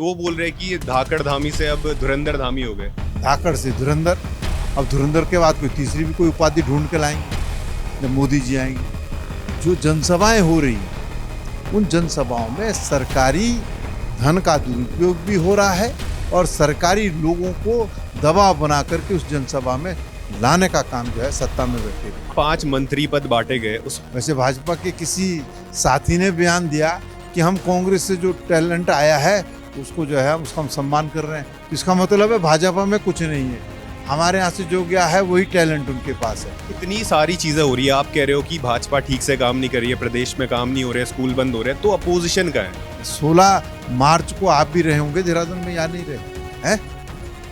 तो वो बोल रहे हैं कि ये धाकड़ धामी से अब धुरंधर धामी हो गए। धाकड़ से धुरंधर, अब धुरंधर के बाद कोई तीसरी भी कोई उपाधि ढूंढ के लाएंगे जब मोदी जी आएंगे। जो जनसभाएं हो रही हैं उन जनसभाओं में सरकारी धन का दुरुपयोग भी हो रहा है और सरकारी लोगों को दबाव बना करके उस जनसभा में लाने का काम जो है सत्ता में बैठे। 5 मंत्री पद बांटे गए उस वैसे भाजपा के किसी साथी ने बयान दिया कि हम कांग्रेस से जो टैलेंट आया है उसको जो है उसका हम सम्मान कर रहे हैं। तो इसका मतलब है भाजपा में कुछ नहीं है, हमारे यहाँ से जो गया है वही टैलेंट उनके पास है। इतनी सारी चीजें हो रही है, आप कह रहे हो कि भाजपा ठीक से काम नहीं कर रही है, प्रदेश में काम नहीं हो रहे, स्कूल बंद हो रहे हैं, तो अपोजिशन का है। 16 मार्च को आप भी रहे होंगे देहरादून में, या नहीं रहे हैं?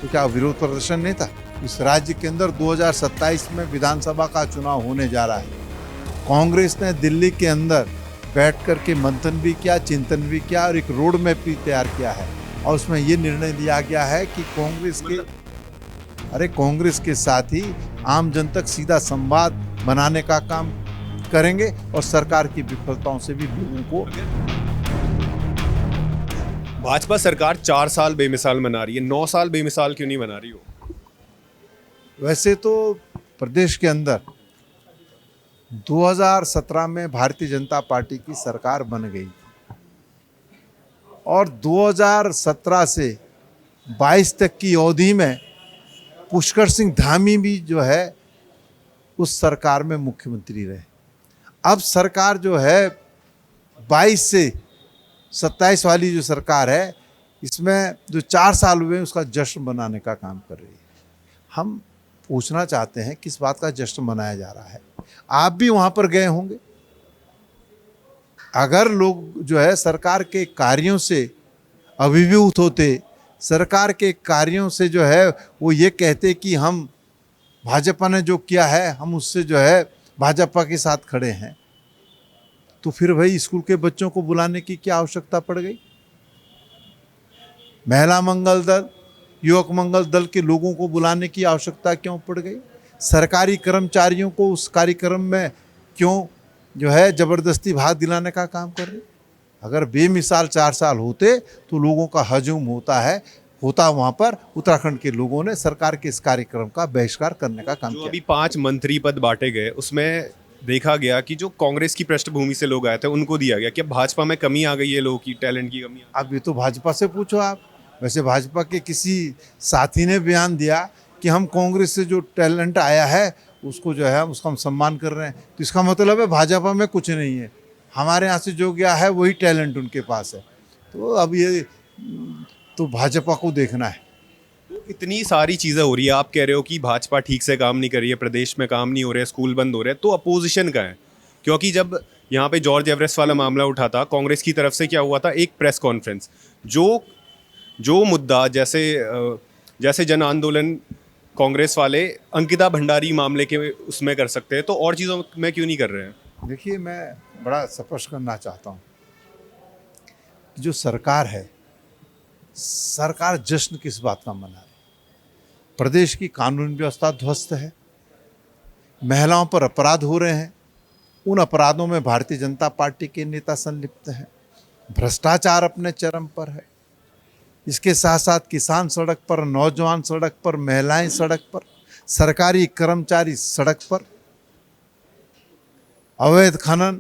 तो क्या विरोध प्रदर्शन नहीं था? इस राज्य के अंदर 2027 में विधानसभा का चुनाव होने जा रहा है। कांग्रेस ने दिल्ली के अंदर बैठ करके मंथन भी किया, चिंतन भी किया और एक रोड मैप भी तैयार किया है और उसमें ये निर्णय लिया गया है कि कांग्रेस के साथ ही आम जन तक सीधा संवाद बनाने का काम करेंगे और सरकार की विफलताओं से भी लोगों को। भाजपा सरकार 4 साल बेमिसाल मना रही है, 9 साल बेमिसाल क्यों नहीं मना रही हो? वैसे तो प्रदेश के अंदर 2017 में भारतीय जनता पार्टी की सरकार बन गई और 2017 से 22 तक की अवधि में पुष्कर सिंह धामी भी जो है उस सरकार में मुख्यमंत्री रहे। अब सरकार जो है 22 से 27 वाली जो सरकार है इसमें जो 4 साल हुए उसका जश्न मनाने का काम कर रही है। हम पूछना चाहते हैं किस बात का जश्न मनाया जा रहा है? आप भी वहां पर गए होंगे। अगर लोग जो है सरकार के कार्यों से अभिभूत होते, सरकार के कार्यों से जो है वो ये कहते कि हम भाजपा ने जो किया है हम उससे जो है भाजपा के साथ खड़े हैं, तो फिर भाई स्कूल के बच्चों को बुलाने की क्या आवश्यकता पड़ गई? महिला मंगल दल, युवक मंगल दल के लोगों को बुलाने की आवश्यकता क्यों पड़ गई? सरकारी कर्मचारियों को उस कार्यक्रम में क्यों जो है जबरदस्ती भाग दिलाने का काम कर रहे? अगर बेमिसाल 4 साल होते तो लोगों का हजूम होता वहाँ पर उत्तराखंड के लोगों ने सरकार के इस कार्यक्रम का बहिष्कार करने का काम जो किया। अभी 5 मंत्री पद बांटे गए उसमें देखा गया कि जो कांग्रेस की पृष्ठभूमि से लोग आए थे उनको दिया गया। क्या भाजपा में कमी आ गई है, लोगों की टैलेंट की कमी? अब ये तो भाजपा से पूछो आप। वैसे भाजपा के किसी साथी ने बयान दिया कि हम कांग्रेस से जो टैलेंट आया है उसको जो है उसका हम सम्मान कर रहे हैं। तो इसका मतलब है भाजपा में कुछ नहीं है, हमारे यहाँ से जो गया है वही टैलेंट उनके पास है। तो अब ये तो भाजपा को देखना है। इतनी सारी चीज़ें हो रही है, आप कह रहे हो कि भाजपा ठीक से काम नहीं कर रही है, प्रदेश में काम नहीं हो रहे, स्कूल बंद हो रहे हैं, तो अपोजिशन का है। क्योंकि जब यहाँ पे जॉर्ज एवरेस्ट वाला मामला उठा था, कांग्रेस की तरफ से क्या हुआ था, एक प्रेस कॉन्फ्रेंस, जो मुद्दा जैसे जन आंदोलन कांग्रेस वाले अंकिता भंडारी मामले के उसमें कर सकते हैं, तो और चीज़ों में क्यों नहीं कर रहे हैं? देखिए, मैं बड़ा स्पष्ट करना चाहता हूँ कि जो सरकार है, सरकार जश्न किस बात का मना रही? प्रदेश की कानून व्यवस्था ध्वस्त है, महिलाओं पर अपराध हो रहे हैं, उन अपराधों में भारतीय जनता पार्टी के नेता संलिप्त हैं, भ्रष्टाचार अपने चरम पर है। इसके साथ साथ किसान सड़क पर, नौजवान सड़क पर, महिलाएं सड़क पर, सरकारी कर्मचारी सड़क पर, अवैध खनन,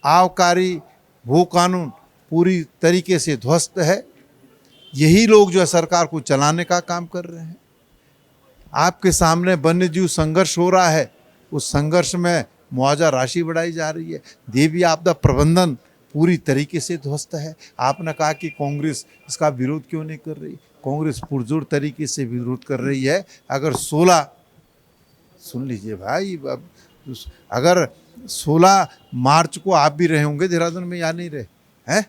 आबकारी, भू कानून पूरी तरीके से ध्वस्त है। यही लोग जो है सरकार को चलाने का काम कर रहे हैं। आपके सामने वन्यजीव संघर्ष हो रहा है, उस संघर्ष में मुआवजा राशि बढ़ाई जा रही है। देवी आपदा प्रबंधन पूरी तरीके से ध्वस्त है। आपने कहा कि कांग्रेस इसका विरोध क्यों नहीं कर रही? कांग्रेस पुरजोर तरीके से विरोध कर रही है। अगर 16 सुन लीजिए भाई, अगर 16 मार्च को आप भी रहे होंगे देहरादून में, या नहीं रहे हैं?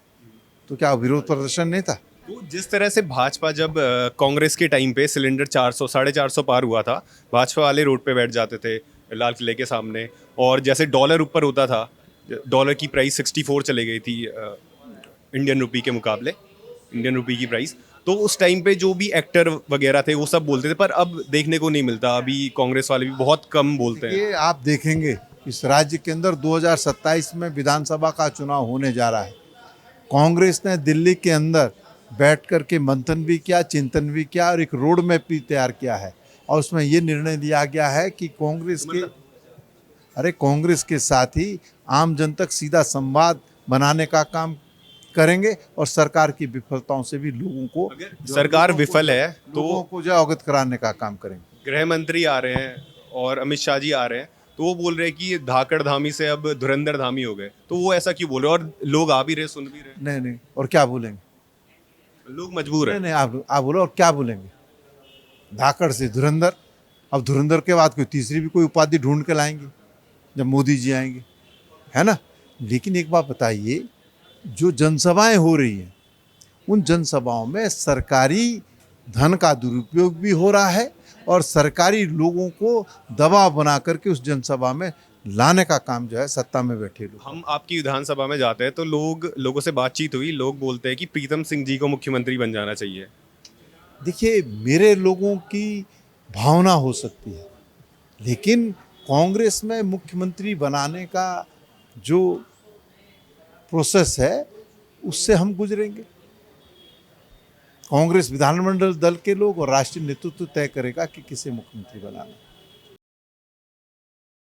तो क्या विरोध प्रदर्शन नहीं था? तो जिस तरह से भाजपा जब कांग्रेस के टाइम पे सिलेंडर 400 450 पार हुआ था, भाजपा वाले रोड पे बैठ जाते थे लाल किले के सामने, और जैसे डॉलर ऊपर होता था, डॉलर की प्राइस 64 चले गई थी इंडियन रुपी के मुकाबले, इंडियन रुपी की प्राइस, तो उस टाइम पे जो भी एक्टर वगैरह थे वो सब बोलते थे, पर अब देखने को नहीं मिलता। अभी कांग्रेस वाले भी बहुत कम बोलते हैं। ये आप देखेंगे इस राज्य के अंदर 2027 में विधानसभा का चुनाव होने जा रहा है। कांग्रेस ने दिल्ली के अंदर बैठ करके मंथन भी किया, चिंतन भी किया और एक रोड मैप भी तैयार किया है। और उसमें ये निर्णय लिया गया है कि कांग्रेस के साथ ही आम जन तक सीधा संवाद बनाने का काम करेंगे और सरकार की विफलताओं से भी लोगों को सरकार विफल है लोगों तो को जो अवगत कराने का काम करेंगे। गृह मंत्री आ रहे हैं और अमित शाह जी आ रहे हैं, तो वो बोल रहे हैं कि ये धाकड़ धामी से अब धुरंधर धामी हो गए, तो वो ऐसा क्यों बोल रहे हैं? और लोग आ भी रहे, सुन भी रहे, नहीं नहीं, और क्या बोलेंगे? लोग मजबूर नहीं हैं। नहीं, आप बोलो और क्या बोलेंगे? धाकड़ से धुरंधर, अब धुरंधर के बाद कोई तीसरी भी कोई उपाधि ढूंढ के लाएंगे जब मोदी जी आएंगे, है ना। लेकिन एक बात बताइए, जो जनसभाएं हो रही हैं उन जनसभाओं में सरकारी धन का दुरुपयोग भी हो रहा है और सरकारी लोगों को दबाव बना करके उस जनसभा में लाने का काम जो है सत्ता में बैठे लोग। हम आपकी विधानसभा में जाते हैं तो लोगों से बातचीत हुई, लोग बोलते हैं कि प्रीतम सिंह जी को मुख्यमंत्री बन जाना चाहिए। देखिए, मेरे लोगों की भावना हो सकती है, लेकिन कांग्रेस में मुख्यमंत्री बनाने का जो प्रोसेस है उससे हम गुजरेंगे। कांग्रेस विधानमंडल दल के लोग और राष्ट्रीय नेतृत्व तय करेगा कि किसे मुख्यमंत्री बनाना।